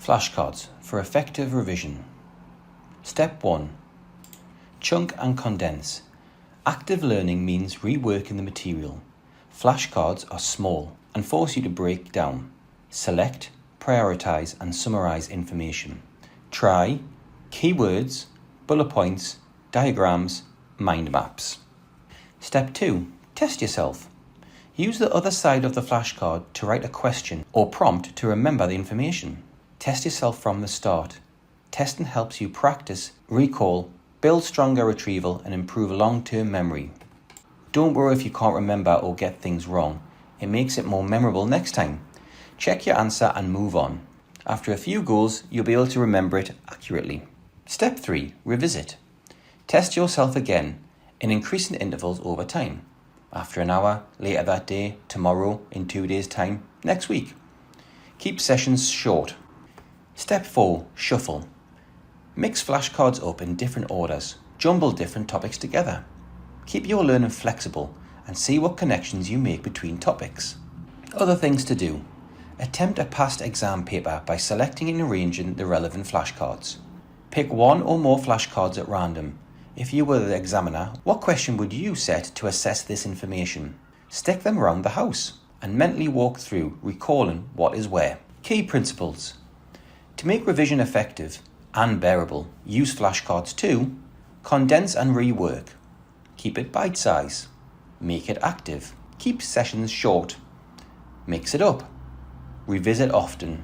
Flashcards for effective revision. Step 1. Chunk and condense. Active learning means reworking the material. Flashcards are small and force you to break down, select, prioritize and summarize information. Try keywords, bullet points, diagrams, mind maps. Step 2. Test yourself. Use the other side of the flashcard to write a question or prompt to remember the information. Test yourself from the start. Testing helps you practice, recall, build stronger retrieval and improve long-term memory. Don't worry if you can't remember or get things wrong. It makes it more memorable next time. Check your answer and move on. After a few goals, you'll be able to remember it accurately. Step 3. Revisit. Test yourself again in increasing intervals over time. After an hour, later that day, tomorrow, in 2 days' time, next week. Keep sessions short. Step 4. Shuffle. Mix flashcards up in different orders. Jumble different topics together. Keep your learning flexible and see what connections you make between topics. Other things to do. Attempt a past exam paper by selecting and arranging the relevant flashcards. Pick one or more flashcards at random. If you were the examiner, what question would you set to assess this information? Stick them around the house and mentally walk through, recalling what is where. Key principles. To make revision effective and bearable, use flashcards to condense and rework. Keep it bite-size. Make it active. Keep sessions short. Mix it up. Revisit often.